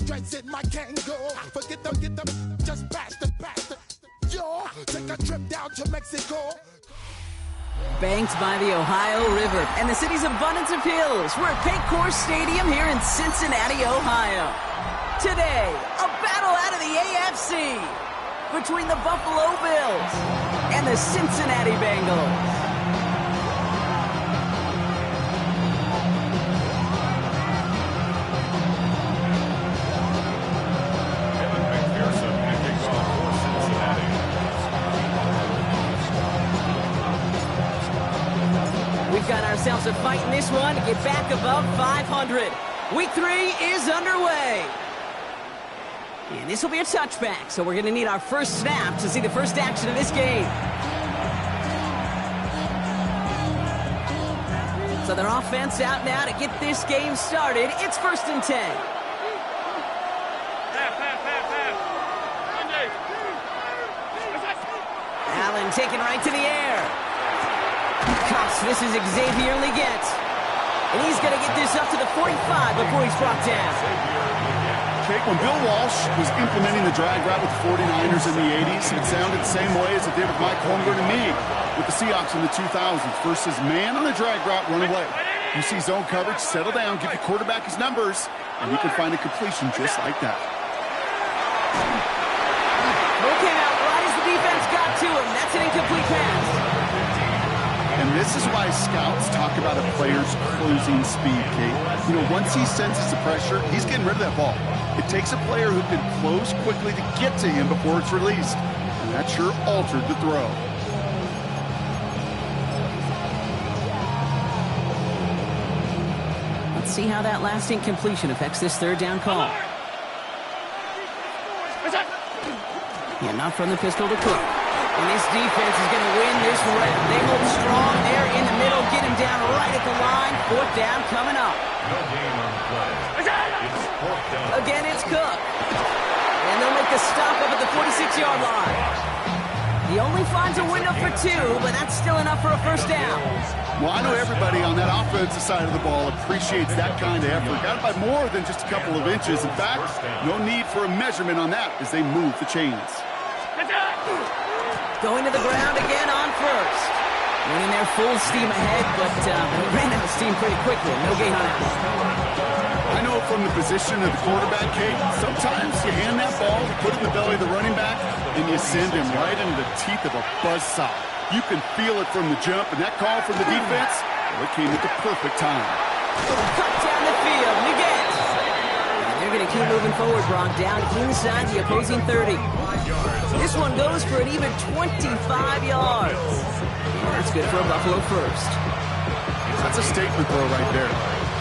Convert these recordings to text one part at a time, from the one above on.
stress in my Kango. Forget them, get them, just bastard. Yo, take a trip down to Mexico. Banked by the Ohio River and the city's abundance of hills. We're at Paycor Stadium here in Cincinnati, Ohio. Today, a battle out of the AFC between the Buffalo Bills and the Cincinnati Bengals. We've got ourselves a fight in this one to get back above 500. Week 3 is underway. And this will be a touchback, so we're going to need our first snap to see the first action of this game. So their offense out now to get this game started. It's 1st and 10. Allen taken right to the air. Cuffs, this is Xavier Leggett. And he's going to get this up to the 45 before he's brought down. Jake, when Bill Walsh was implementing the drag route with the 49ers in the 80s, it sounded the same way as it did with Mike Holmgren and me with the Seahawks in the 2000s. Versus man on the drag route, run away. You see zone coverage, settle down, give your quarterback his numbers, and he can find a completion just like that. Ball came out right as the defense got to him. That's an incomplete pass. And this is why scouts talk about a player's closing speed, Kate. You know, once he senses the pressure, he's getting rid of that ball. It takes a player who can close quickly to get to him before it's released. And that sure altered the throw. Let's see how that last incompletion affects this 3rd down call. Yeah, not from the pistol to Cook. And this defense is going to win this round. They hold strong there in the middle, get him down right at the line. 4th down coming up. No gain on the play. It's 4th down. Again, it's Cook. And they'll make the stop up at the 46-yard line. He only finds a window for 2, but that's still enough for a 1st down. Well, I know everybody on that offensive side of the ball appreciates that kind of effort. Got it by more than just a couple of inches. In fact, no need for a measurement on that as they move the chains. Going to the ground again on 1st. Running their full steam ahead, but ran out of steam pretty quickly. No gain on that. I know from the position of the quarterback, Kate, sometimes you hand that ball, you put it in the belly of the running back, and you send him right into the teeth of a buzzsaw. You can feel it from the jump, and that call from the defense, well, it came at the perfect time. Cut down the field, Leggett. And they're going to keep moving forward, Brock, down inside the opposing 30. This one goes for an even 25 yards. That's good for a Buffalo 1st. That's a statement throw right there.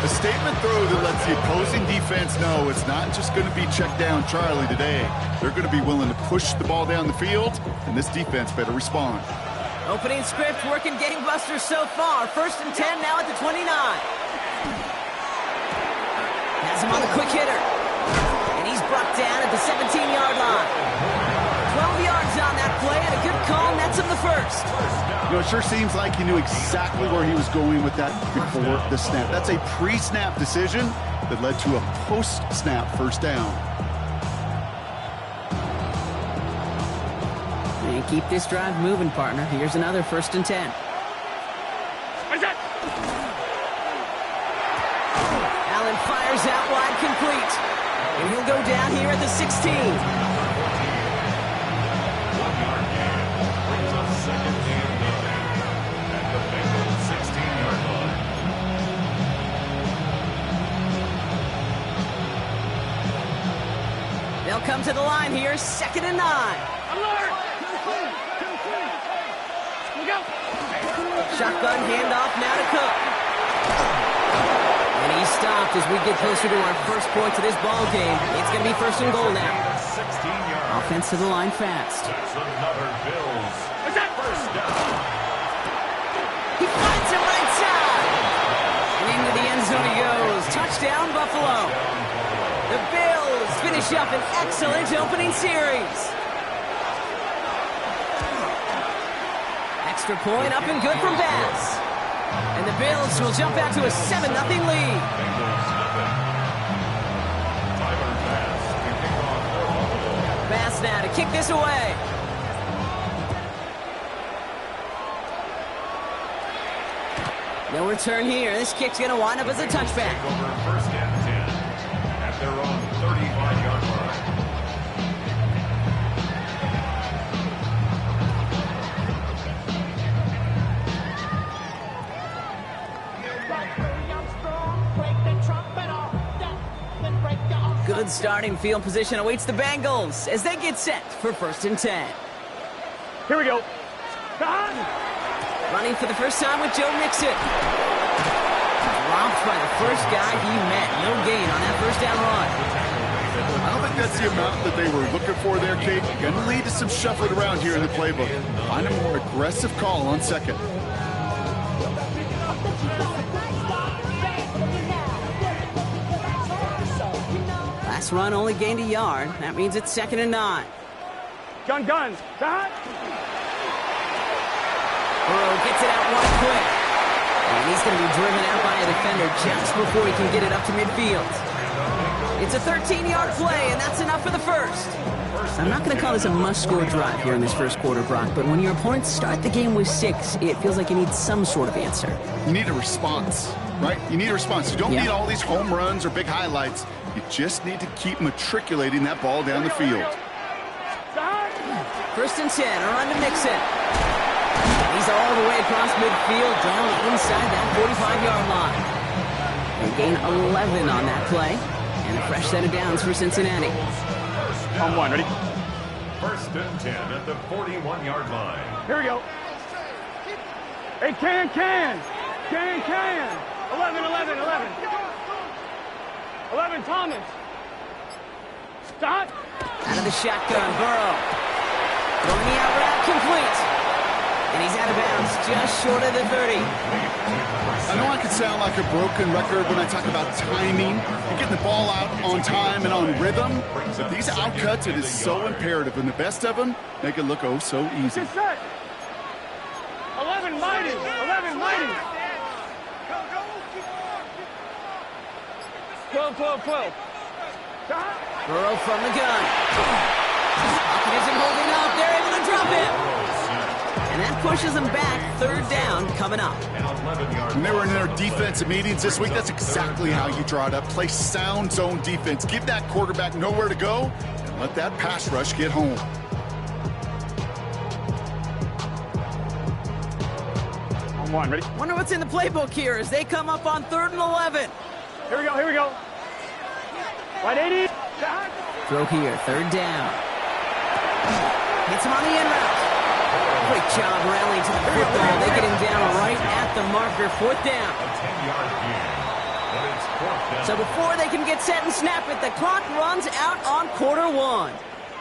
A statement throw that lets the opposing defense know it's not just going to be check down Charlie today. They're going to be willing to push the ball down the field, and this defense better respond. Opening script working gangbusters so far. 1st and 10 now at the 29. Has him on the quick hitter. And he's brought down at the 17-yard line. 12 yards on that play, and a good call nets him the 1st. You know, it sure seems like he knew exactly where he was going with that before the snap. That's a pre-snap decision that led to a post-snap 1st down. And keep this drive moving, partner. Here's another 1st and 10. Allen fires out wide, complete. And he'll go down here at the 16. They'll come to the line here, 2nd and 9. Shotgun handoff now to Cook. And he's stopped as we get closer to our first points of this ball game. It's going to be 1st and goal now. Offense to the line fast. Another Bills. 1st down. He finds him right side. And into the end zone he goes. Touchdown, Buffalo. The Bills finish up an excellent opening series. Extra point up and good from Bass. And the Bills will jump out to a 7-0 lead. Bengals nothing. Tyler Bass. kick this away. No return here. This kick's going to wind up as a touchback. Over first and 10 at their own 35-yard line. Good starting field position awaits the Bengals as they get set for first and 10. Here we go. Running for the first time with Joe Mixon. Dropped by the first guy he met. No gain on that first down run. I don't think that's the amount that they were looking for there, Kate. Going to lead to some shuffling around here in the playbook. Find a more aggressive call on second. Last run only gained a yard. That means it's 2nd and 9. Gun. Burrow gets it out one quick. And he's going to be driven out by a defender just before he can get it up to midfield. It's a 13-yard play, and that's enough for the first. I'm not going to call this a must-score drive here in this first quarter, Brock, but when your opponents start the game with 6, it feels like you need some sort of answer. You need a response, right? You need a response. You don't need all these home runs or big highlights. You just need to keep matriculating that ball down the field. First and 10, a run to Mixon. He's all the way across midfield, down inside that 45-yard line. They gain 11 on that play, and a fresh set of downs for Cincinnati. On one, ready? First and 10 at the 41-yard line. Here we go. Hey, can. 11, Thomas. Stop. Out of the shotgun, Burrow. Throwing the out route complete. And he's out of bounds, just short of the 30. I know I could sound like a broken record when I talk about timing and getting the ball out on time and on rhythm, but these outcuts, it is so imperative, and the best of them make it look oh so easy. Get set. 11 mighty. 12. Stop. Burrow from the gun. Pocket isn't holding up. They're able to drop him. And that pushes them back. 3rd down coming up. When they were in their defensive meetings this week, that's exactly how you draw it up. Play sound zone defense. Give that quarterback nowhere to go and let that pass rush get home. On one, ready? Wonder what's in the playbook here as they come up on 3rd and 11. Here we go. Wide 80. Stop. Throw here, 3rd down. Hits him on the end route. Great job rallying to the football. They get him down right at the marker. 4th down. A 10-yard gain. But it's 4th down. So before they can get set and snap it, the clock runs out on quarter 1.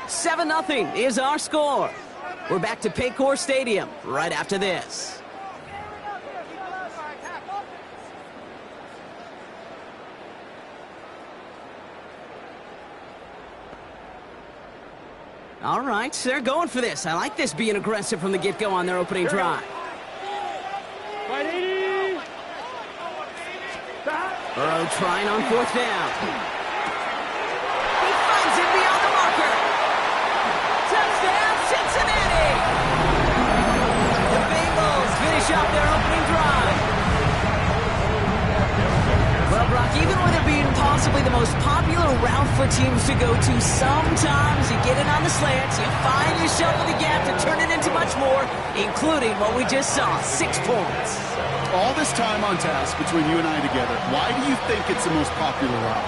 7-0 is our score. We're back to Paycor Stadium right after this. All right, they're going for this. I like this being aggressive from the get-go on their opening drive. Wide 80. Stop. Burrow trying on 4th down. He finds it beyond the marker. Touchdown, Cincinnati! The Bengals finish off their opening drive. Well, Brock, even with it being possibly the most popular route for teams to go to, sometimes you get it on the slants, you find yourself in the gap to turn it into much more, including what we just saw, 6 points. All this time on task between you and I together, why do you think it's the most popular route?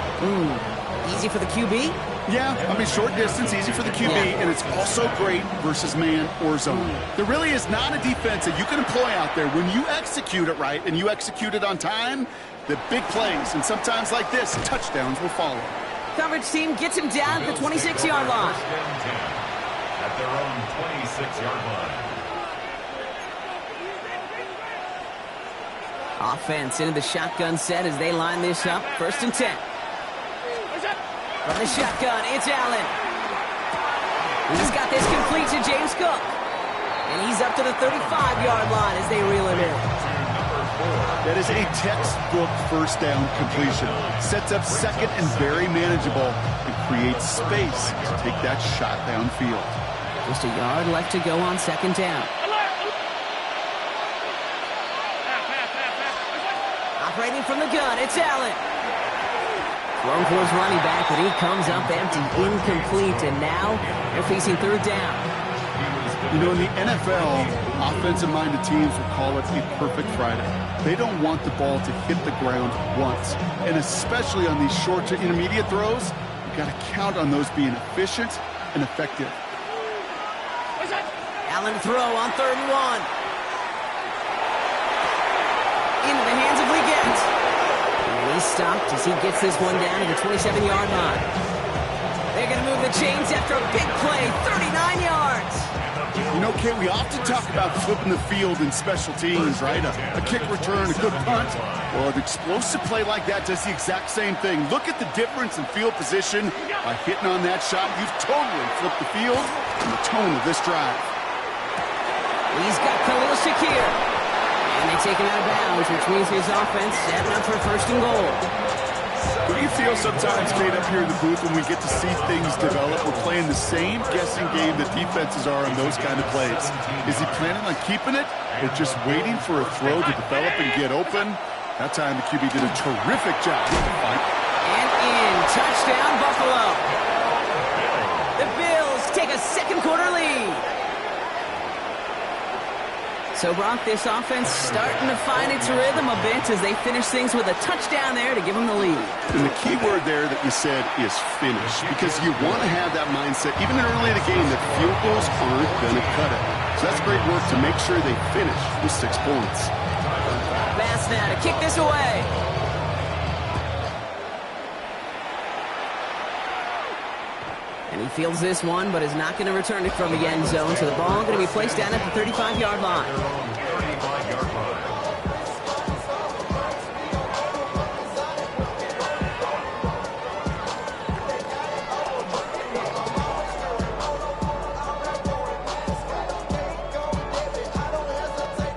Easy for the QB? Yeah, I mean, short distance, easy for the QB, and it's also great versus man or zone. There really is not a defense that you can employ out there when you execute it right and you execute it on time, the big plays, and sometimes like this, touchdowns will follow. Coverage team gets him down at the 26-yard line. First and 10 at their own 26-yard line. Offense into the shotgun set as they line this up. 1st and 10. From the shotgun, it's Allen. He's got this complete to James Cook. And he's up to the 35-yard line as they reel him in. That is a textbook first down completion. Sets up second and very manageable and creates space to take that shot downfield. Just a yard left to go on second down. Operating from the gun, it's Allen. Thrown for his running back, but he comes up empty, incomplete, and now they're facing third down. You know, in the NFL, offensive-minded teams will call it a perfect Friday. They don't want the ball to hit the ground once. And especially on these short to intermediate throws, you've got to count on those being efficient and effective. Allen to throw on 3rd and 1. Into the hands of Leggett. And he's stopped as he gets this one down to the 27-yard line. They're going to move the chains after a big play, 39 yards. You know, Kate, we often talk about flipping the field in special teams, right? A kick return, a good punt. Well, an explosive play like that does the exact same thing. Look at the difference in field position. By hitting on that shot, you've totally flipped the field and the tone of this drive. He's got Khalil Shakir. And they take him out of bounds, which means his offense setting up for 1st and goal. What do you feel sometimes, Kate, up here in the booth when we get to see things develop? We're playing the same guessing game that defenses are on those kind of plays. Is he planning on keeping it or just waiting for a throw to develop and get open? That time the QB did a terrific job. And in. Touchdown, Buffalo. The Bills take a second quarter lead. So, Brock, this offense starting to find its rhythm a bit as they finish things with a touchdown there to give them the lead. And the key word there that you said is finish, because you want to have that mindset, even early in the game, that field goals aren't going to cut it. So that's great work to make sure they finish with 6 points. Bass now to kick this away. And he fields this one, but is not going to return it from the end zone. So the ball going to be placed down at the 35-yard line.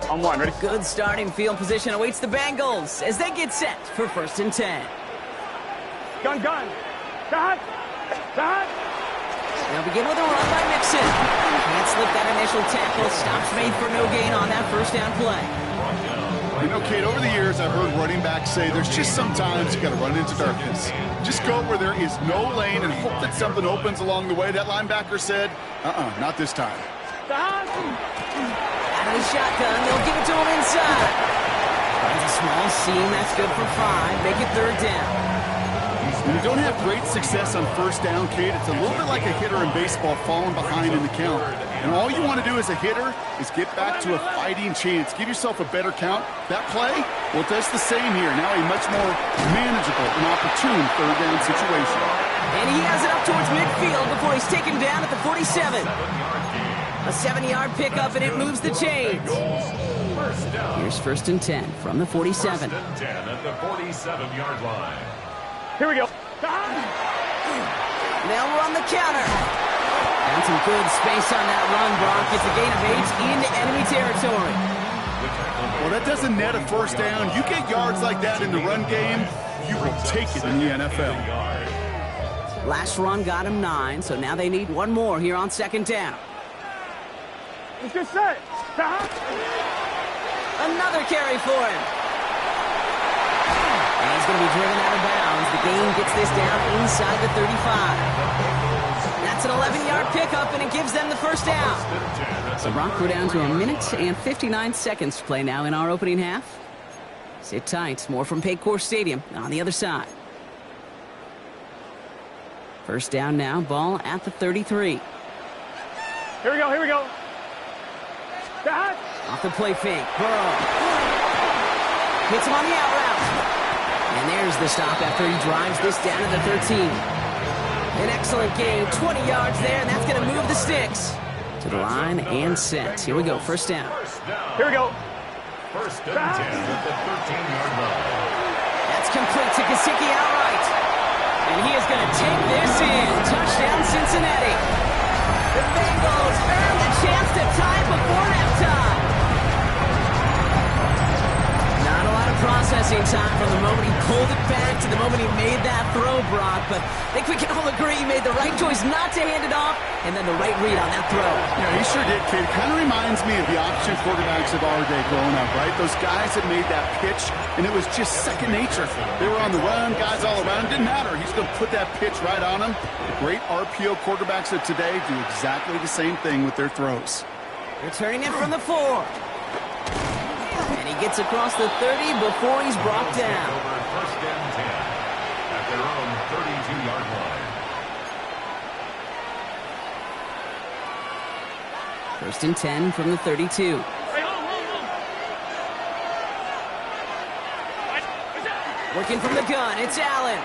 On 1, ready? Good starting field position awaits the Bengals as they get set for 1st and 10. Gun. Got. They'll begin with a run by Mixon. Can't slip that initial tackle. Stops made for no gain on that 1st down play. You know, Kate, over the years, I've heard running backs say there's just sometimes you got to run into darkness. Just go where there is no lane and hope that something opens along the way. That linebacker said, not this time. Out of the shotgun, they'll give it to him inside. Finds a small seam, that's good for 5. Make it 3rd down. When you don't have great success on 1st down, Kate, it's a little bit like a hitter in baseball falling behind in the count. And all you want to do as a hitter is get back to a fighting chance. Give yourself a better count. That play, well, that's the same here. Now a much more manageable and opportune 3rd down situation. And he has it up towards midfield before he's taken down at the 47. A 7-yard pickup, and it moves the chains. Here's 1st and 10 from the 47. 1st and 10 at the 47-yard line. Here we go. They'll run the counter. And some good space on that run, Brock. It's a gain of 8 into enemy territory. Well, that doesn't net a 1st down. You get yards like that in the run game, you will take it in the NFL. Last run got him 9, so now they need one more here on 2nd down. Let's get set. Another carry for him. And he's going to be driven out of bounds. The gain gets this down inside the 35. That's an 11-yard pickup, and it gives them the 1st down. So Brock, we're down to 1 minute and 59 seconds to play now in our opening half. Sit tight. More from Paycor Stadium on the other side. 1st down now. Ball at the 33. Here we go. Got. Off the play fake. Burrow. Hits him on the out route. And there's the stop after he drives this down to the 13. An excellent gain. 20 yards there, and that's going to move the sticks. To the line and set. Here we go. 1st down. Here we go. 1st and 10 at the 13-yard line. That's complete to Gesicki outright. And he is going to take this in. Touchdown, Cincinnati. The Bengals earn the chance to tie before halftime. Not processing time from the moment he pulled it back to the moment he made that throw, Brock. But I think we can all agree he made the right choice not to hand it off, and then the right read on that throw. Yeah, he sure did, kid. Kind of reminds me of the option quarterbacks of our day growing up, right? Those guys that made that pitch, and it was just second nature. They were on the run, guys all around. Didn't matter. He's going to put that pitch right on them. The great RPO quarterbacks of today do exactly the same thing with their throws. Returning it from the 4. And he gets across the 30 before he's brought down. Over first and 10 at their own 32-yard line. First and 10 from the 32. Working from the gun, it's Allen.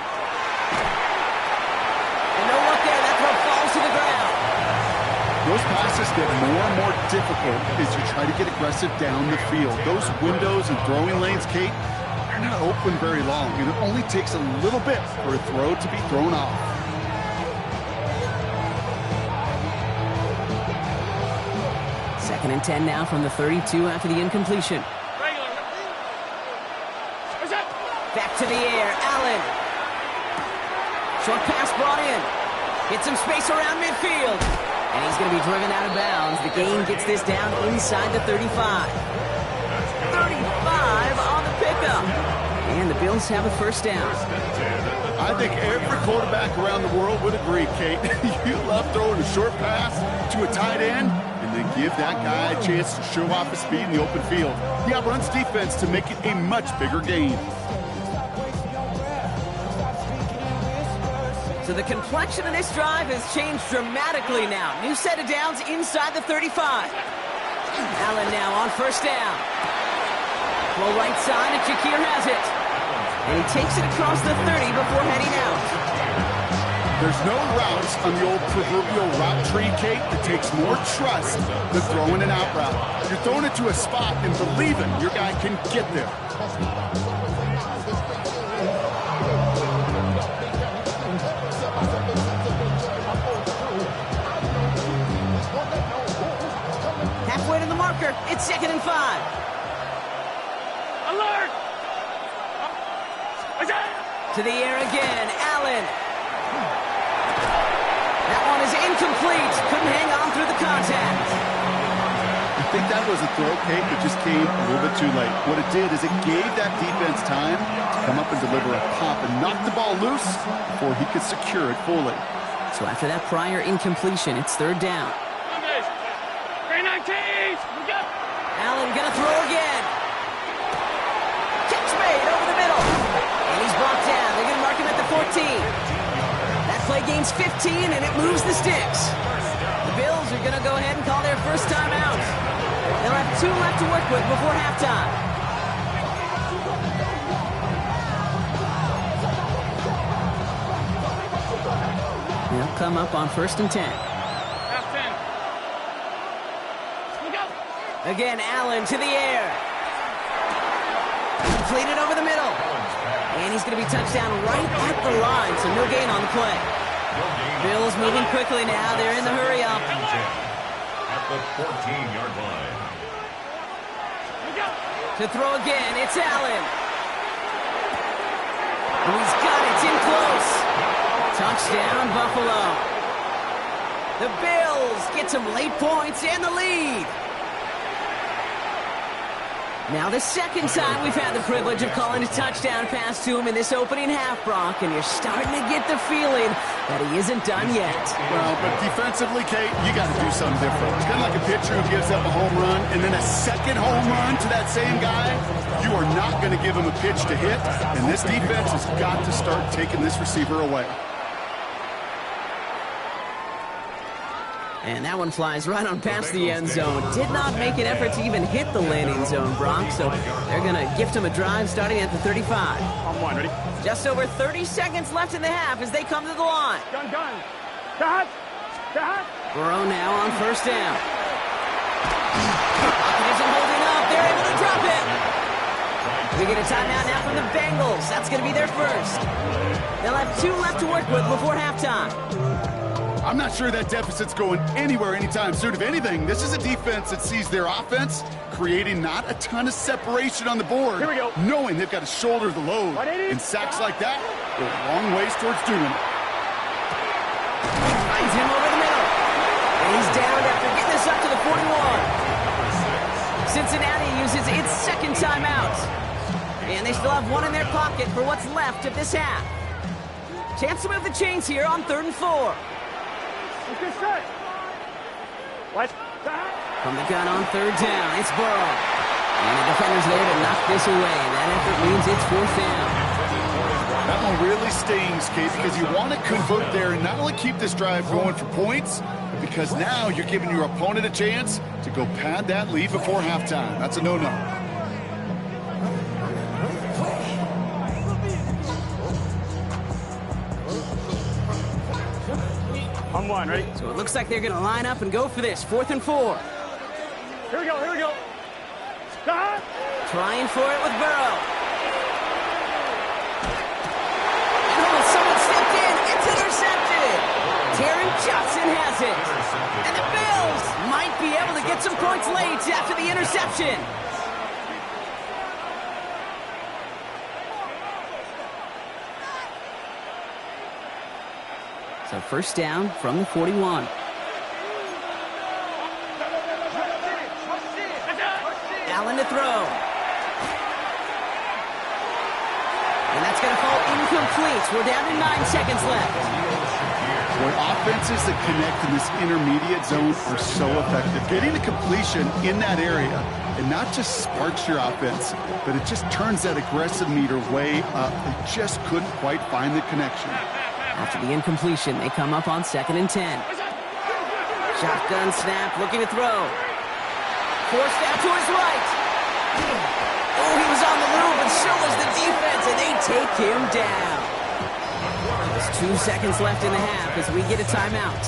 And no look there, that throw falls to the ground. Those passes get more and more difficult as you try to get aggressive down the field. Those windows and throwing lanes, Kate, they're not open very long, and it only takes a little bit for a throw to be thrown off. Second and 10 now from the 32 after the incompletion. Back to the air, Allen. Short pass brought in. Hits some space around midfield. And he's going to be driven out of bounds. The gain gets this down inside the 35. 35 on the pickup. And the Bills have a first down. I think every quarterback around the world would agree, Kate. You love throwing a short pass to a tight end and then give that guy a chance to show off his speed in the open field. He outruns defense to make it a much bigger gain. So the complexion of this drive has changed dramatically now. New set of downs inside the 35. Allen now on first down. Well, right side, and Shakir has it. And he takes it across the 30 before heading out. There's no routes on the old proverbial route tree, Kate, that takes more trust than throwing an out route. You're throwing it to a spot and believing your guy can get there. Halfway to the marker. It's second and 5. Alert! To the air again. Allen. That one is incomplete. Couldn't hang on through the contact. I think that was a throw, Kate, that just came a little bit too late. What it did is it gave that defense time to come up and deliver a pop and knock the ball loose before he could secure it fully. So after that prior incompletion, it's third down. Allen gonna throw again. Catch made over the middle. And he's brought down. They're gonna mark him at the 14. That play gains 15 and it moves the sticks. The Bills are gonna go ahead and call their first time out. They'll have 2 left to work with before halftime. They'll come up on first and 10. Again, Allen to the air. Completed over the middle. And he's going to be touchdown right at the line, so no gain on the play. Bills moving quickly now. They're in the hurry up. At the 14-yard line. To throw again, it's Allen. Oh, he's got it. It's in close. Touchdown, Buffalo. The Bills get some late points and the lead. Now the second time we've had the privilege of calling a touchdown pass to him in this opening half, Brock, and you're starting to get the feeling that he isn't done yet. Well, but defensively, Kate, you got to do something different. It's kind of like a pitcher who gives up a home run and then a second home run to that same guy. You are not going to give him a pitch to hit, and this defense has got to start taking this receiver away. And that one flies right on past the end zone. Did not make an effort to even hit the landing zone, Brock, so they're going to gift him a drive starting at the 35. On one, ready? Just over 30 seconds left in the half as they come to the line. Gun. Cut. Burrow now on first down. Pocket isn't holding up. They're able to drop it. We get a timeout now from the Bengals. That's going to be their first. They'll have 2 left to work with before halftime. I'm not sure that deficit's going anywhere anytime soon. If anything, this is a defense that sees their offense creating not a ton of separation on the board, Here we go. knowing they've got to shoulder the load. 180. And sacks like that go a long ways towards doing it. Finds him over the middle. And he's down after getting this up to the 41. Cincinnati uses its second timeout. And they still have one in their pocket for what's left of this half. Chance to move the chains here on 3rd and 4. Let's get set. What? From the gun on 3rd down, it's Burrow. And the defender's there to knock this away. That effort means it's 4th down. That one really stings, Kate, because you want to convert there and not only keep this drive going for points, but because now you're giving your opponent a chance to go pad that lead before halftime. That's a no-no. On one, ready? So it looks like they're going to line up and go for this. 4th and 4. Here we go, here we go. Stop! Trying for it with Burrow. Oh, someone stepped in. It's intercepted. Taron Johnson has it. And the Bills might be able to get some points late after the interception. So 1st down from the 41. Allen to throw. And that's going to fall incomplete. We're down to 9 seconds left. Boy, offenses that connect in this intermediate zone are so effective. Getting the completion in that area, and not just sparks your offense, but it just turns that aggressive meter way up. They just couldn't quite find the connection. After the incompletion, they come up on 2nd and 10. Shotgun snap, looking to throw. Forced out to his right. Oh, he was on the move, and so was the defense, and they take him down. There's 2 seconds left in the half as we get a timeout.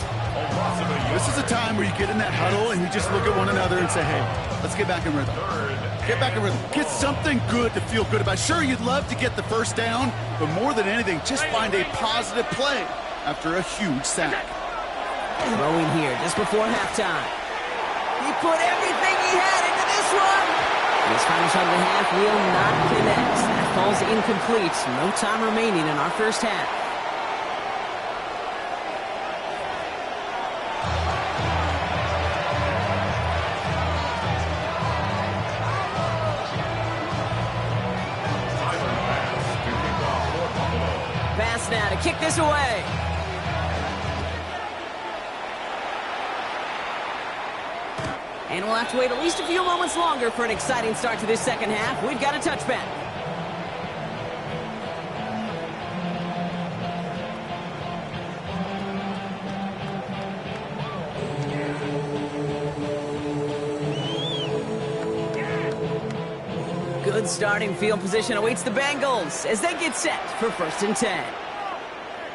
This is a time where you get in that huddle and you just look at one another and say, hey, let's get back in rhythm. Get back in rhythm. Get something good to feel good about. Sure, you'd love to get the 1st down, but more than anything, just find a positive play after a huge sack. Throwing here just before halftime. He put everything he had into this one. This final shot of the half will not connect. That falls incomplete. No time remaining in our 1st half. Pass now to kick this away. And we'll have to wait at least a few moments longer for an exciting start to this 2nd half. We've got a touchback. Good starting field position awaits the Bengals as they get set for 1st and 10.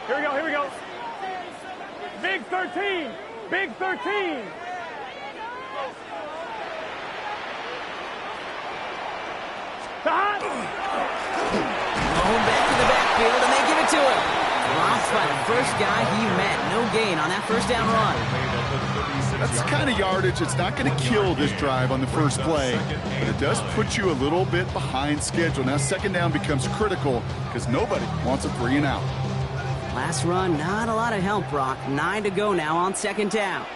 Here we go, here we go. Big 13, big 13. Stop! Home back to the backfield, and they give it to him. Dropped by the first guy he met. No gain on that 1st down run. That's the kind of yardage it's not going to kill this drive on the first play, but it does put you a little bit behind schedule. Now 2nd down becomes critical because nobody wants a 3 and out. Last run, not a lot of help, Brock. 9 to go now on 2nd down.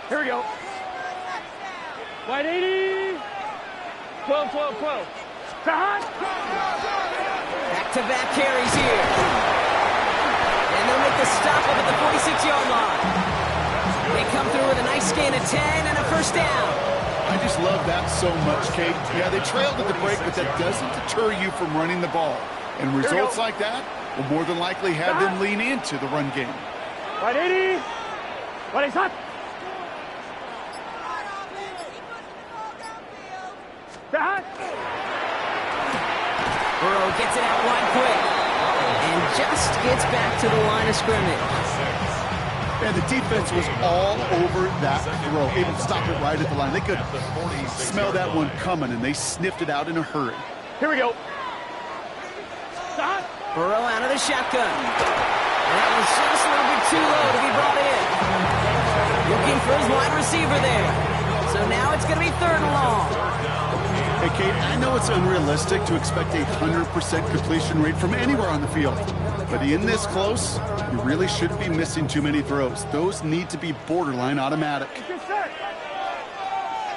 Here we go. Wide 80. 12, 12, 12. Stop! Back-to-back carries here. And they'll make the stop up at the 46-yard line. They come through with a nice gain of 10 and a 1st down. I just love that so much, Kate. Yeah, they trailed at the break, but that doesn't deter you from running the ball. And results like that will more than likely have them lean into the run game. Wide 80. Wide 80, stop. Stop. Burrow gets it out wide quick. And just gets back to the line of scrimmage. And the defense was all over that throw, able to stop it right at the line. They could smell that one coming, and they sniffed it out in a hurry. Here we go. Stop. Burrow out of the shotgun. That was just a little bit too low to be brought in. Looking for his wide receiver there. So now it's going to be 3rd and long. Hey, Kate, I know it's unrealistic to expect a 100% completion rate from anywhere on the field. But in this close, you really shouldn't be missing too many throws. Those need to be borderline automatic.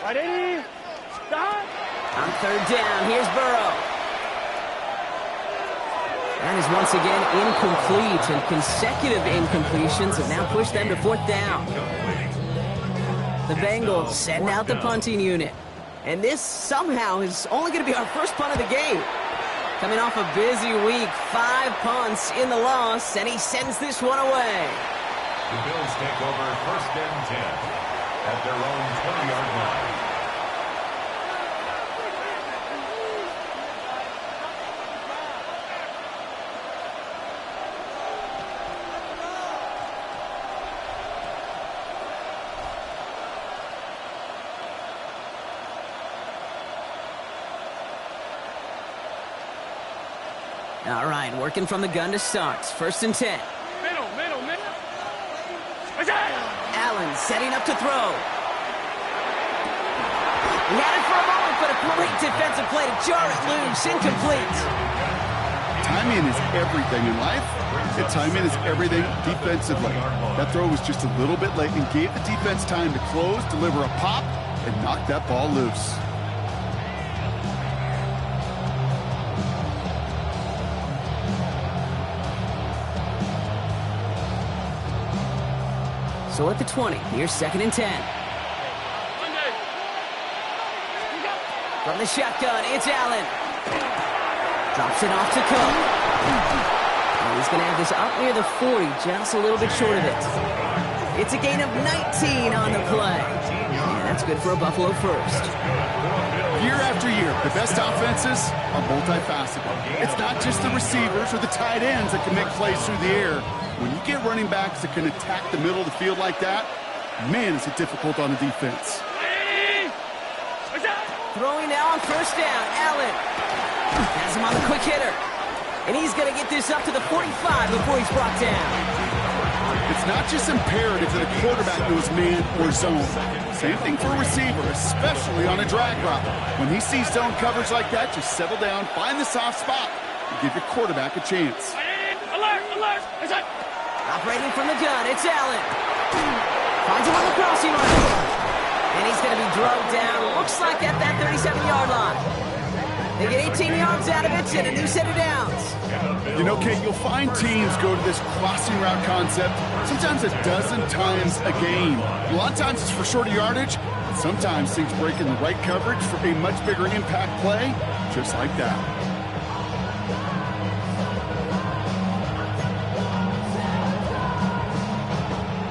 Right, 80. Stop. On 3rd down, here's Burrow. That is once again incomplete, and consecutive incompletions have now pushed them to 4th down. The Bengals send out the punting unit. And this somehow is only going to be our first punt of the game. Coming off a busy week, 5 punts in the loss, and he sends this one away. The Bills take over 1st and 10 at their own 20-yard line. All right, working from the gun to start. 1st and 10. Middle. Allen setting up to throw. He had it for a moment, but a great defensive play to jar it loose. Incomplete. Timing is everything in life, and timing is everything defensively. That throw was just a little bit late and gave the defense time to close, deliver a pop, and knock that ball loose. So at the 20, here's 2nd and 10. From the shotgun, it's Allen. Drops it off to Cook. And he's going to have this up near the 40, just a little bit short of it. It's a gain of 19 on the play. And that's good for a Buffalo first. Year after year, the best offenses are multifaceted. It's not just the receivers or the tight ends that can make plays through the air. When you get running backs that can attack the middle of the field like that, man, is it difficult on the defense. Throwing now on 1st down, Allen. Has him on the quick hitter. And he's going to get this up to the 45 before he's brought down. It's not just imperative that a quarterback knows man or zone. Same thing for a receiver, especially on a drag route. When he sees zone coverage like that, just settle down, find the soft spot, and give your quarterback a chance. Alert. Operating from the gun, it's Allen. Finds him on the crossing line. And he's going to be drugged down, looks like at that 37-yard line. They get 18 yards out of it and a new set of downs. You know, Kate, you'll find teams go to this crossing route concept sometimes a dozen times a game. A lot of times it's for shorter yardage, and sometimes things break in the right coverage for a much bigger impact play, just like that.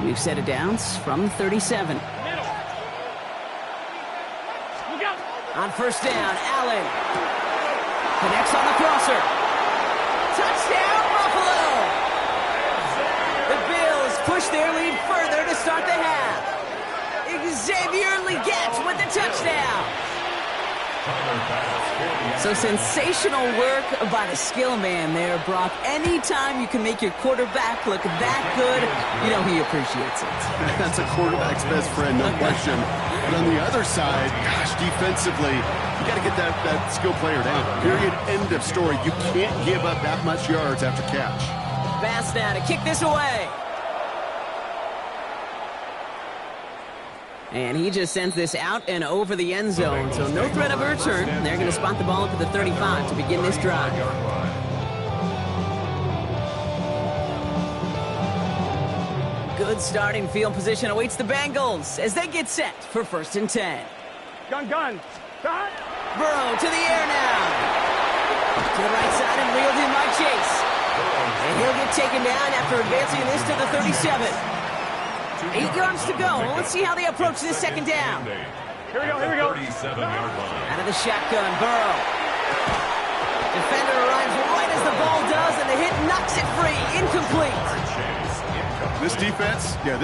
New set of downs from 37. On 1st down, Allen connects on the crosser. Touchdown, Buffalo! The Bills push their lead further to start the half. Xavier Legette with the touchdown. So sensational work by the skill man there, Brock. Anytime you can make your quarterback look that good, you know he appreciates it. That's a quarterback's best friend, no question. But on the other side, gosh, defensively, you got to get that skill player down. Period. End of story. You can't give up that much yards after catch. Pass now to kick this away. And he just sends this out and over the end zone, so no threat of a return. They're going to spot the ball up at the 35 to begin this drive. Good starting field position awaits the Bengals as they get set for 1st and 10. Gun. Shot. Burrow to the air now. To the right side and reeled in by Chase. And he'll get taken down after advancing this to the 37. 8 yards to go. Let's see how they approach this 2nd down. Here we go. 37-yard line. Out of the shotgun, Burrow. Defender arrives right as the ball does, and the hit knocks it free. Incomplete. This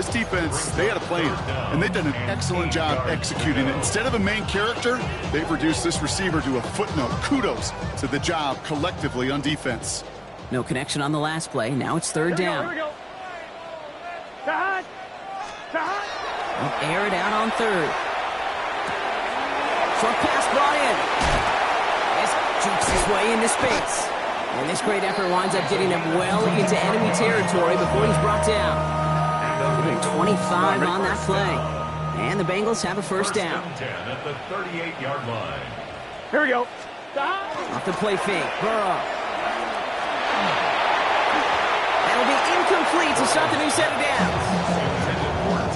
defense, they had a plan, and they've done an excellent job executing it. Instead of a main character, they've reduced this receiver to a footnote. Kudos to the job collectively on defense. No connection on the last play. Now it's 3rd down. Here we go. Shot. They'll air it out on 3rd. Short pass brought in. This jukes his way into space. And this great effort winds up getting him well into enemy territory before he's brought down. Giving 25 on that play. And the Bengals have a first down. 10 at the 38-yard line. Here we go. Off the play fake. Burrow. That'll be incomplete to start the new set of downs.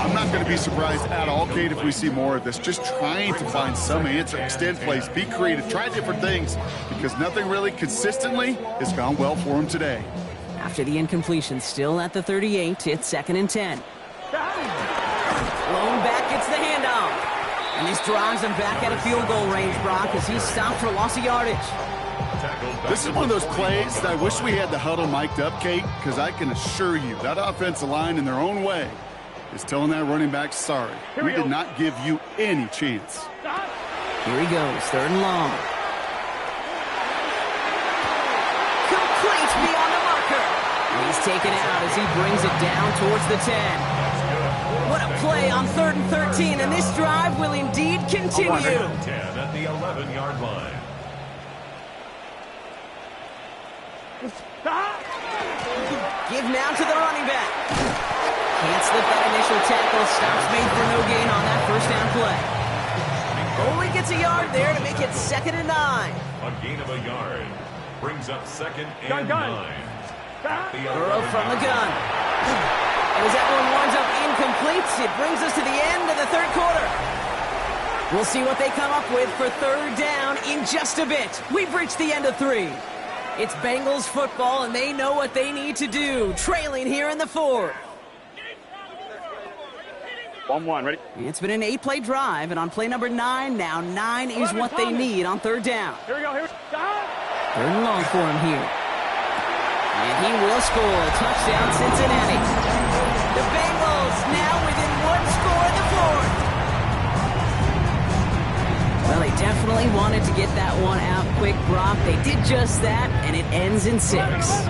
I'm not going to be surprised at all, Kate, if we see more of this. Just trying to find some answer, extend plays, be creative, try different things, because nothing really consistently has gone well for him today. After the incompletion, still at the 38, it's 2nd and 10. Lone back gets the handoff. And this drives him back at a field goal range, Brock, as he's stopped for loss of yardage. This is one of those plays that I wish we had the huddle mic'd up, Kate, because I can assure you that offensive line in their own way is telling that running back, sorry, we did not give you any chance. Here he goes, 3rd and long. Complete beyond the marker. And he's taken out as he brings it down towards the 10. What a play on 3rd and 13, and this drive will indeed continue. 10 at the 11-yard line. Give now to the running back. Can't slip that initial tackle. Stops made for no gain on that first down play. Only gets a yard there to make it 2nd and 9. A gain of a yard. Brings up 2nd and 9. Burrow from the gun. And as that one winds up incomplete, it brings us to the end of the 3rd quarter. We'll see what they come up with for 3rd down in just a bit. We've reached the end of 3. It's Bengals football, and they know what they need to do, trailing here in the 4th. 1-1, ready? It's been an 8-play drive, and on play number 9, now 9 is what they need on 3rd down. Here we go, here we go. 3rd and long for him here. And he will score. Touchdown, Cincinnati. The Bengals now within 1 score in the 4th. Well, they definitely wanted to get that one out quick, Brock. They did just that, and it ends in 6.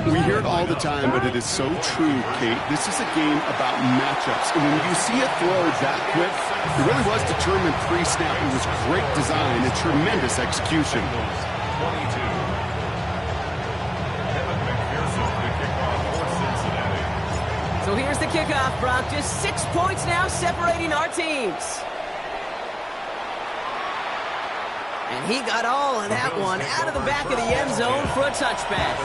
We hear it all the time, but it is so true, Kate. This is a game about matchups. And when you see a throw that quick, it really was determined pre-snap. It was great design and tremendous execution. 22. So here's the kickoff, Brock. Just 6 points now separating our teams. And he got all of that one out of the back of the end zone for a touchback.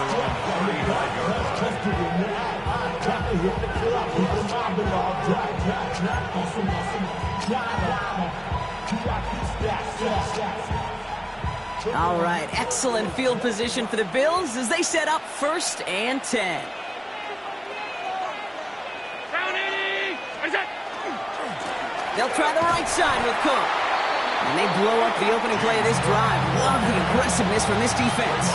All right, excellent field position for the Bills as they set up 1st and 10. They'll try the right side with Cook. And they blow up the opening play of this drive. Love the aggressiveness from this defense.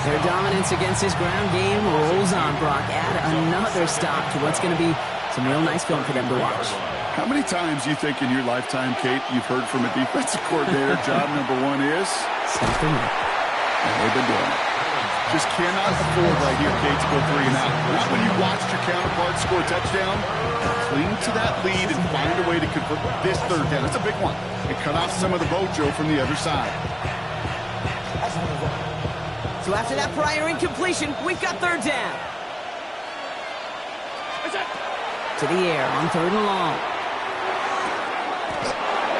Their dominance against this ground game rolls on, Brock. Add another stop to what's going to be some real nice film for them to watch. How many times you think in your lifetime, Kate, you've heard from a defensive coordinator, job number 1 is? Stop the run. And they've been doing it. Just cannot afford right here, Kate, to go 3 and out. Not when you watched your counterpart score a touchdown. Cling to that lead and find a way to convert this 3rd down. It's a big one. And cut off some of the mojo from the other side. So after that prior incompletion, we've got 3rd down. To the air on 3rd and long.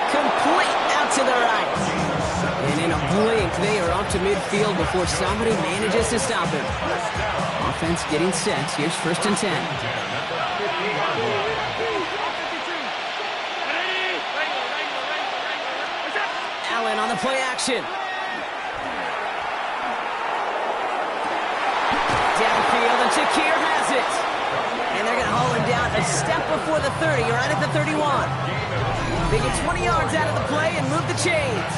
Complete out to the right. And in a blink, they are up to midfield before somebody manages to stop him. Offense getting set. Here's 1st and 10. Allen on the play action. Downfield, and Shakir has it. And they're going to haul him down a step before the 30, right at the 31. They get 20 yards out of the play and move the chains.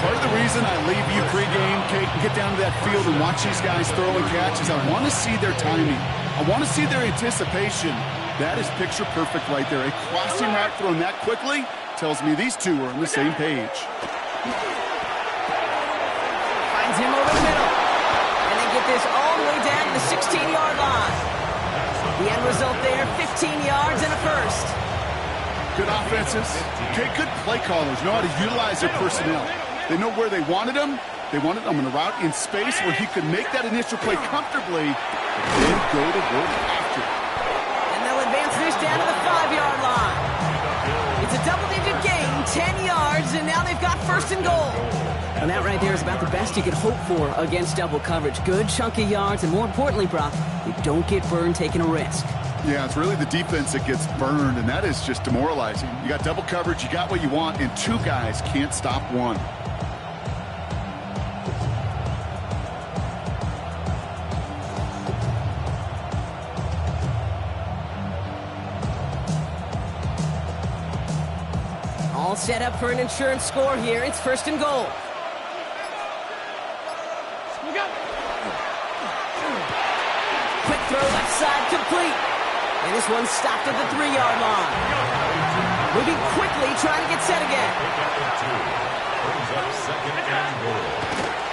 Part of the reason I leave you pregame, Kate, and get down to that field and watch these guys throw and catch is I want to see their timing. I want to see their anticipation. That is picture perfect right there. A crossing route thrown that quickly tells me these two are on the same page. Finds him over the middle. And they get this all the way down to the 16-yard line. The end result there, 15 yards and a first. Good offenses. Okay, good play callers know how to utilize their personnel. They know where they wanted him. They wanted him in a route in space where he could make that initial play comfortably and then go to work after it. And they'll advance this down to the 5-yard line. It's a double-digit gain, 10 yards, and now they've got first and goal. And that right there is about the best you could hope for against double coverage. Good chunky yards, and more importantly, Brock, they don't get burned taking a risk. Yeah, it's really the defense that gets burned, and that is just demoralizing. You got double coverage, you got what you want, and two guys can't stop one. All set up for an insurance score here. It's first and goal. Quick throw left side complete. And this one's stopped at the 3-yard line. Moving quickly, trying to get set again. Brings up second and goal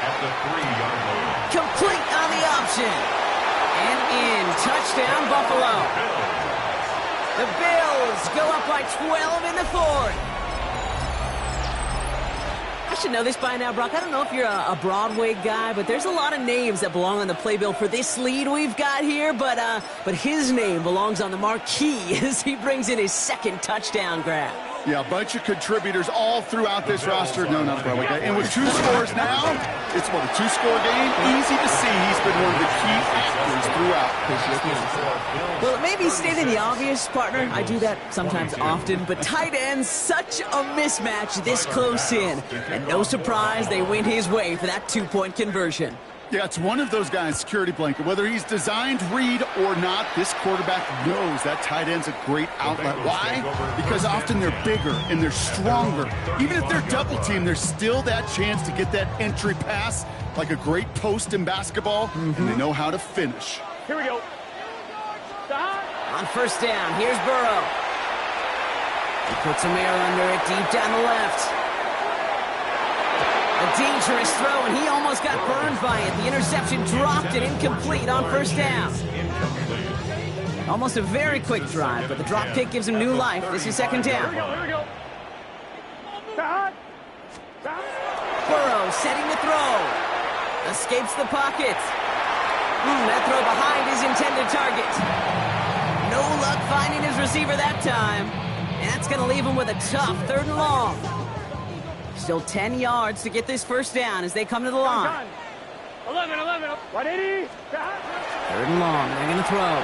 at the 3-yard line. Complete on the option. And in. Touchdown, Buffalo. The Bills go up by 12 in the fourth. I should know this by now, Brock. I don't know if you're a Broadway guy, but there's a lot of names that belong on the playbill for this lead we've got here, but his name belongs on the marquee as he brings in his second touchdown grab. Yeah, a bunch of contributors all throughout this roster. No, not a Broadway guy. And with 2 scores now, it's what, a 2-score game? Easy to see he's been one of the key actors throughout. Well, it may be stating the obvious, partner. I do that sometimes often, but tight ends, such a mismatch this close in. And no surprise, they went his way for that 2-point conversion. Yeah, it's one of those guys, security blanket. Whether he's designed read or not, this quarterback knows that tight end's a great outlet. Why? Because often they're bigger and they're stronger. Even if they're double teamed, there's still that chance to get that entry pass like a great post in basketball, and they know how to finish. Here we go. On first down, here's Burrow. He puts some air under it, deep down the left. A dangerous throw, and he almost got burned by it. The interception dropped and incomplete on first down. Almost a very quick drive, but the drop kick gives him new life. This is second down. Here we go. Burrow setting the throw. Escapes the pocket. That throw behind his intended target. No luck finding his receiver that time. And that's going to leave him with a tough 3rd and long. Still 10 yards to get this first down as they come to the line. 11, 180. 3rd and long, they're going to throw.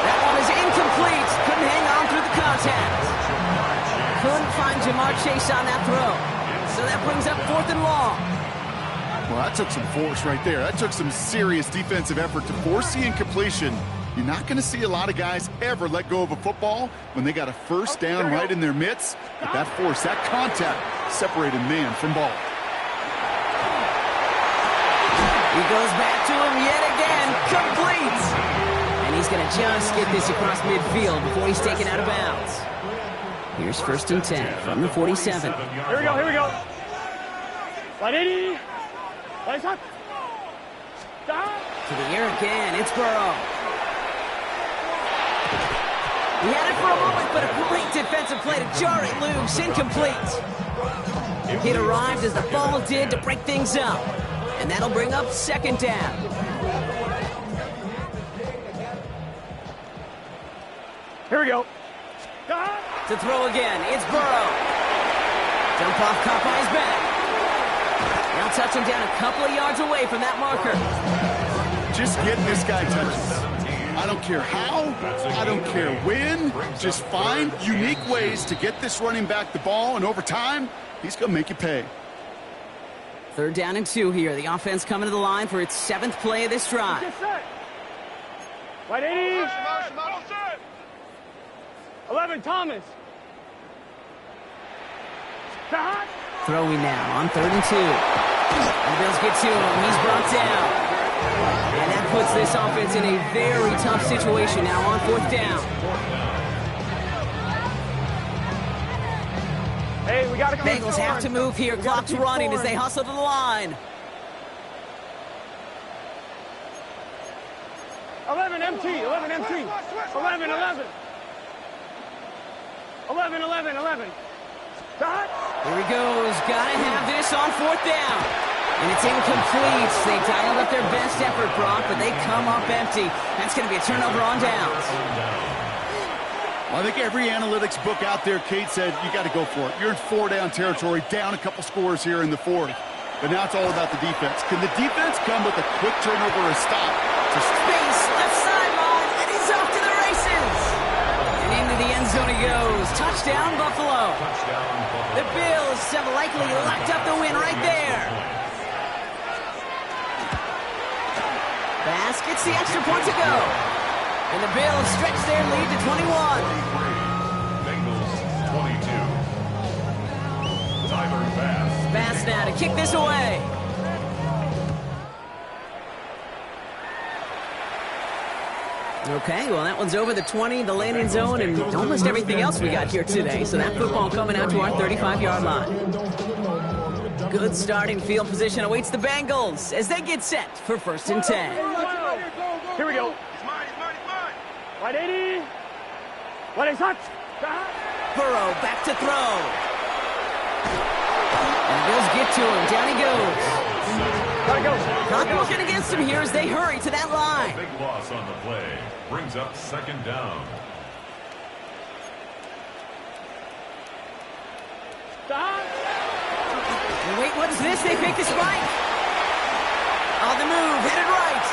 That one is incomplete. Couldn't hang on through the contact. Couldn't find Jamar Chase on that throw. So that brings up 4th and long. Well, that took some force right there. That took some serious defensive effort to force the incompletion. You're not going to see a lot of guys ever let go of a football when they got a first down right in their midst. But that force, that contact, separated man from ball. He goes back to him yet again, complete. And he's going to just get this across midfield before he's taken out of bounds. Here's 1st and 10 from the 47. Here we go. 180. Stop. To the air again, it's Burrow. He had it for a moment, but a great defensive play to jar it loose, incomplete. It arrived as the ball did to break things up, and that'll bring up second down. Here we go. To throw again, it's Burrow. Jump off, caught by his back. Now touching down a couple of yards away from that marker. Just get this guy touches. I don't care how, I don't care when, just find unique ways to get this running back the ball, and over time, he's going to make you pay. 3rd down and 2 here. The offense coming to the line for its 7th play of this drive. Get set. 180. 11, Thomas. Throwing now on 3rd and 2. And the Bills get to him. He's brought down. And that puts this offense in a very tough situation now on 4th down. Hey, we got to come. Bengals have to move here. Clock's running as they hustle to the line. 11 MT. 11 MT. 11. 11, 11, 11. Stop. Here he goes. Gotta have this on 4th down. And it's incomplete. They dialed up their best effort, Brock, but they come up empty. That's going to be a turnover on downs. Well, I think every analytics book out there, Kate, said you got to go for it. You're in 4-down territory, down a couple scores here in the 4th. But now it's all about the defense. Can the defense come with a quick turnover or a stop? Space, left sideline, and he's off to the races. And into the end zone he goes. Touchdown, Buffalo. The Bills have likely locked up the win right there. Bass gets the extra point to go. And the Bills stretch their lead to 21. Bengals 22. Tyler Bass. Bass now to kick this away. Okay, well, that one's over the 20, the landing zone, and almost everything else we got here today. So that football coming out to our 35-yard line. Good starting field position awaits the Bengals as they get set for 1st and 10. Here we go. Right 80. Right 80. Touch. Burrow back to throw. And the Bills get to him. Down he goes. Gotta go. Not working against him here as they hurry to that line. Big loss on the play. Brings up 2nd down. Stop. And wait, what's this? They fake the spike. On the move, headed right.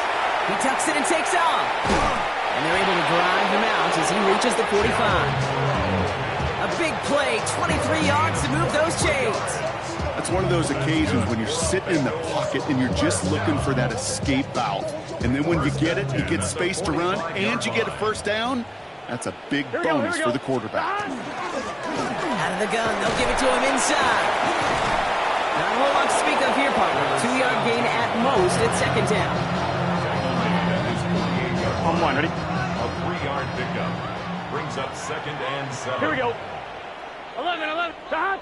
He tucks it and takes off. And they're able to drive him out as he reaches the 45. A big play, 23 yards to move those chains. That's one of those occasions when you're sitting in the pocket and you're just looking for that escape out. And then when you get it, you get space to run, and you get a 1st down. That's a big bonus for the quarterback. Out of the gun, they'll give it to him inside. Not a whole lot to speak of here, partner. 2-yard gain at most at 2nd down. On 1, ready? A 3-yard pickup. Brings up 2nd and 7. Here we go. 11, 11. Stop.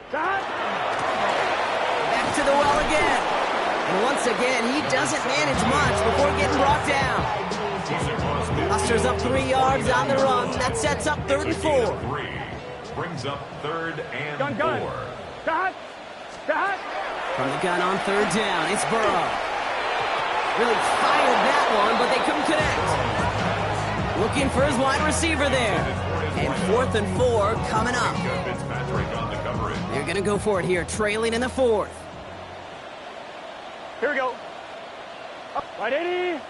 Stop. Back to the well again. And once again, he doesn't manage much before getting brought down. Busters up 3 yards on the run. That sets up 3rd and 4. Brings up 3rd and 4. Stop. Stop. From the gun on 3rd down, it's Burrow. Really fired that one, but they couldn't connect. Looking for his wide receiver there. And 4th and 4 coming up. They're going to go for it here, trailing in the 4th. Here we go. Right 80.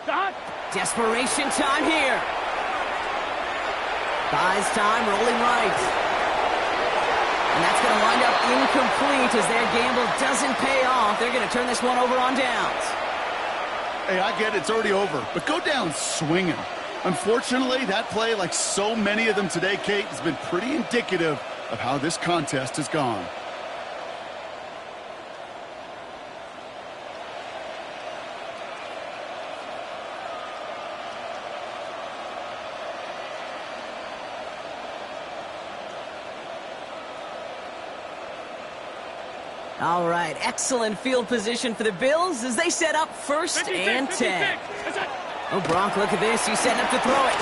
Stop. Desperation time here. Buys time, rolling right. And that's going to wind up incomplete as their gamble doesn't pay off. They're going to turn this one over on downs. Hey, I get it. It's already over. But go down swinging. Unfortunately, that play, like so many of them today, Kate, has been pretty indicative of how this contest has gone. All right, excellent field position for the Bills as they set up 1st and 10. Oh, Brock, look at this. He's setting up to throw it.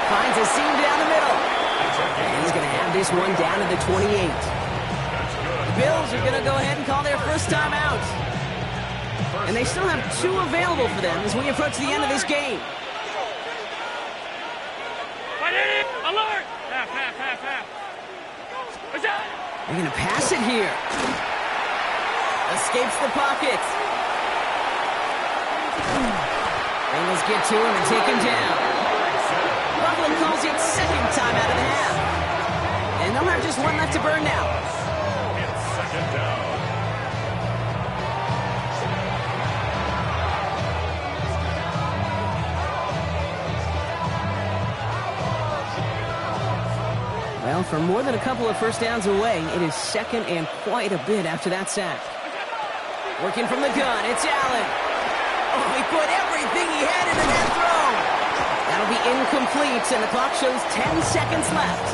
Finds a seam down the middle. And he's going to have this one down to the 28. The Bills are going to go ahead and call their first time out. And they still have 2 available for them as we approach the end of this game. Alert! Half. They're going to pass it here. Escapes the pocket. Bengals get to him and take him down. Buffalo calls it 2nd time out of the half. And they'll have just 1 left to burn now. It's 2nd down. Well, for more than a couple of 1st downs away, it is 2nd and quite a bit after that sack. Working from the gun, it's Allen. Oh, he put everything he had into that throw. That'll be incomplete, and the clock shows 10 seconds left.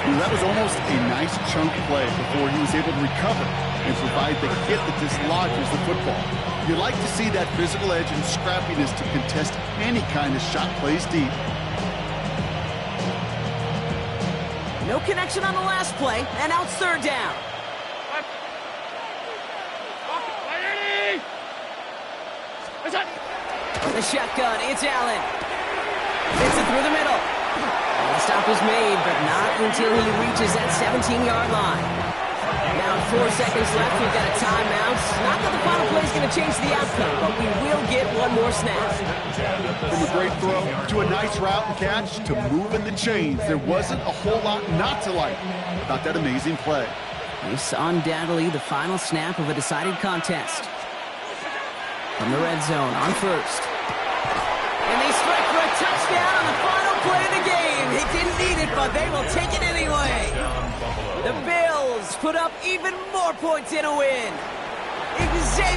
That was almost a nice chunk play before he was able to recover and provide the hit that dislodges the football. You like to see that physical edge and scrappiness to contest any kind of shot plays deep. No connection on the last play, and now it's third down. From the shotgun, it's Allen. Fits it through the middle. And the stop is made, but not until he reaches that 17-yard line. Now 4 seconds left, we've got a timeout. Not that the final play is going to change the outcome, but we will get one more snap. From a great throw to a nice route and catch to moving the chains, there wasn't a whole lot not to like about that amazing play. It's undoubtedly the final snap of a decided contest. From the red zone on first. And they strike for a touchdown on the final play of the game. He didn't need it, but they will take it anyway. The Bills put up even more points in a win. Xavier